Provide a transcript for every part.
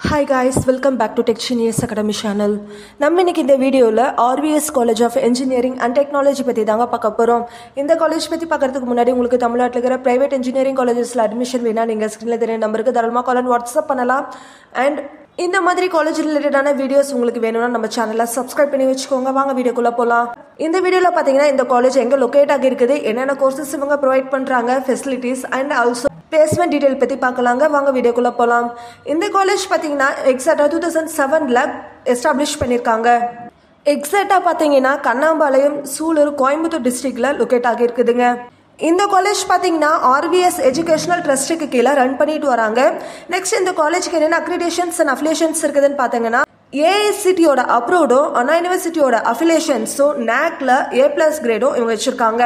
Hi guys, welcome back to Tech Genius Academy channel. நம்ம இன்னைக்கு இந்த வீடியோல RVS College of Engineering and Technology பத்தி தாங்க பார்க்க போறோம். இந்த காலேஜ் பத்தி பார்க்கிறதுக்கு முன்னாடி உங்களுக்கு தமிழ்நாட்டில் இருக்கிற பிரைவேட் இன்ஜினியரிங் காலேஜஸ்ல அட்மிஷன் வேணா நீங்க ஸ்கிரீன்ல தெரிய நம்பருக்கு தாராளமா கால் அண்ட் வாட்ஸ்அப் பண்ணலாம். அண்ட் இந்த மாதிரி காலேஜ் ரிலேட்டடான வீடியோஸ் உங்களுக்கு வேணும்னா நம்ம சேனலை சப்ஸ்கிரைப் பண்ணி வச்சுக்கோங்க. வாங்க வீடியோக்குள்ள போலாம். இந்த வீடியோல பாத்தீங்கன்னா இந்த காலேஜ் எங்க லொகேட் ஆகி இருக்குது, என்னென்ன கோர்சஸ் இவங்க ப்ரொவைட் பண்றாங்க, facilities and also placement detail பற்றி பார்க்கலாங்க. வாங்க வீடியோக்குள்ளே போகலாம். இந்த காலேஜ் பார்த்தீங்கன்னா எக்ஸாக்டாக 2007 எஸ்டாப்ளிஷ் பண்ணியிருக்காங்க. எக்ஸாக்டாக பார்த்தீங்கன்னா கண்ணாம்பாளையம், சூலூர், கோயம்புத்தூர் டிஸ்ட்ரிக்டில் லொக்கேட் ஆகியிருக்குதுங்க. இந்த காலேஜ் பார்த்தீங்கன்னா RVS எஜுகேஷனல் ட்ரஸ்ட்டுக்கு கீழே ரன் பண்ணிட்டு வராங்க. நெக்ஸ்ட் இந்த காலேஜுக்கு என்னென்ன அக்ரிடேஷன்ஸ் அண்ட் அஃபிலியேஷன்ஸ் இருக்குதுன்னு பார்த்தீங்கன்னா ஏஐசிடியோட அப்ரூவ்டும் அண்ணா யூனிவர்சிட்டியோட அஃபிலியேஷன்ஸும் NACல A+ கிரேடும் இவங்க வச்சிருக்காங்க.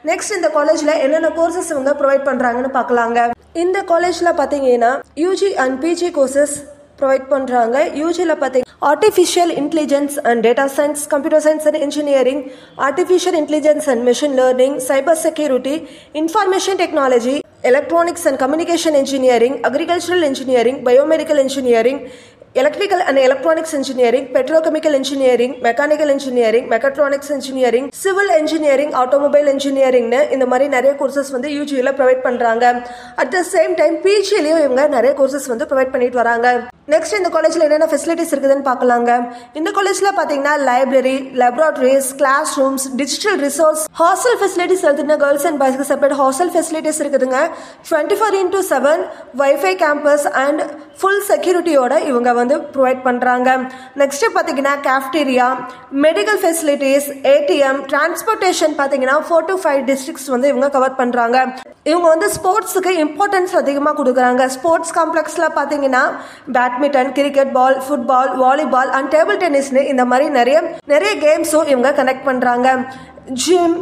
நெக்ஸ்ட் இந்த காலேஜில் என்னென்ன கோர்சஸ் இவங்க ப்ரொவைட் பண்ணுறாங்கன்னு பார்க்கலாங்க. இந்த காலேஜில் பார்த்தீங்கன்னா UG and PG courses provide பண்ணுறாங்க. யூஜியில் பார்த்தீங்கன்னா artificial intelligence and data science, computer science and engineering, artificial intelligence and machine learning, cyber security, information technology, electronics and communication engineering, agricultural engineering, biomedical engineering, electrical and electronics engineering, petrochemical engineering, mechanical engineering, mechatronics engineering, civil engineering, automobile இன்ஜினியரிங்னு இந்த மாதிரி நிறைய courses வந்து யூஜியில் provide பண்ணுறாங்க. At the same time பிஜிலையும் இவங்க நிறைய கோர்சஸ் வந்து ப்ரொவைட் பண்ணிட்டு வராங்க. நெக்ஸ்ட் இந்த காலேஜில் என்னென்ன ஃபெசிலிட்டிஸ் இருக்குதுன்னு பார்க்கலாங்க. இந்த காலேஜில் பார்த்தீங்கன்னா library, laboratories, class rooms, digital resource, hostel facilities எடுத்துன்னா கேர்ள்ஸ் அண்ட் பாய்ஸ்க்கு செப்பரேட் ஹாஸ்டல் ஃபெசிலிட்டிஸ் இருக்குதுங்க. 24/7 வைஃபை கேம்பஸ் அண்ட் ஃபுல் செக்யூரிட்டியோட இவங்க வந்து ப்ரொவைட் பண்ணுறாங்க. நெக்ஸ்ட் பார்த்தீங்கன்னா cafeteria, medical facilities, ATM, transportation பார்த்தீங்கன்னா 4 to 5 டிஸ்ட்ரிக்ட்ஸ் வந்து இவங்க கவர் பண்ணுறாங்க. இவங்க வந்து ஸ்போர்ட்ஸுக்கு இம்பார்ட்டன்ஸ் அதிகமாக கொடுக்குறாங்க. ஸ்போர்ட்ஸ் காம்ப்ளெக்ஸில் பார்த்தீங்கன்னா badminton, cricket, ball, football, volleyball and table டென்னிஸ்னு இந்த மாதிரி நிறைய கேம்ஸும் இவங்க கனெக்ட் பண்ணுறாங்க. ஜிம்,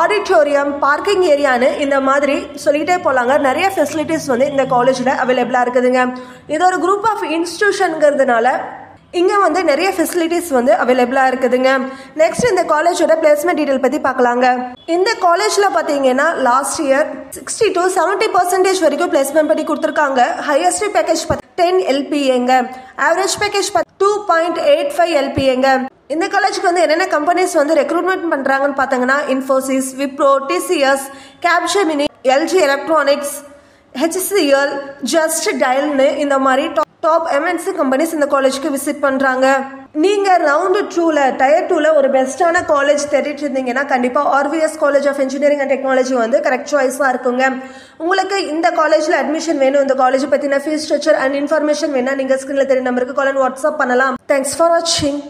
ஆடிட்டோரியம், பார்க்கிங் ஏரியான்னு இந்த மாதிரி சொல்லிகிட்டே போகலாங்க. நிறைய ஃபெசிலிட்டிஸ் வந்து இந்த காலேஜில் அவைலபிளாக இருக்குதுங்க. இது ஒரு குரூப் ஆஃப் இன்ஸ்டிடியூஷனுங்கிறதுனால இங்கே வந்து நிறைய ஃபெசிலிட்டிஸ் வந்து அவைலபிளாக இருக்குதுங்க. நெக்ஸ்ட் இந்த காலேஜோட பிளேஸ்மெண்ட் டீடைல் பற்றி பார்க்கலாங்க. இந்த காலேஜில் பார்த்தீங்கன்னா லாஸ்ட் இயர் 60 to 70% வரைக்கும் பிளேஸ்மெண்ட் பண்ணி கொடுத்துருக்காங்க. ஹையஸ்ட் பேக்கேஜ் 10 LPAங்க, ஆவரேஜ் பேக்கேஜ் 2.85 LPAங்க. இந்த காலேஜுக்கு வந்து என்னென்ன கம்பெனிஸ் வந்து ரெக்ரூட்மெண்ட் பண்ணுறாங்கன்னு பார்த்தீங்கன்னா Infosys, Wipro, TCS, Capgemini, LG electronics, HCL, just டயல்னு இந்த மாதிரி டாப் MNC கம்பெனிஸ் இந்த காலேஜுக்கு விசிட் பண்ணுறாங்க. நீங்கள் ரவுண்டு 2ல டயர் 2ல ஒரு பெஸ்ட்டான காலேஜ் தேடிட்டு இருந்தீங்கன்னா கண்டிப்பாக RVS college of engineering and technology வந்து கரெக்ட் சாய்ஸாக இருக்குங்க. உங்களுக்கு இந்த காலேஜில் அட்மிஷன் வேணும், இந்த காலேஜ் பற்றின ஃபீஸ் ஸ்ட்ரக்சர் அண்ட் இன்ஃபர்மேஷன் வேணா நீங்கள் ஸ்க்ரீனில் தெரிய நம்பருக்கு கால் அண்ட் வாட்ஸ்அப் பண்ணலாம். தேங்க்ஸ் ஃபார் வாட்சிங்.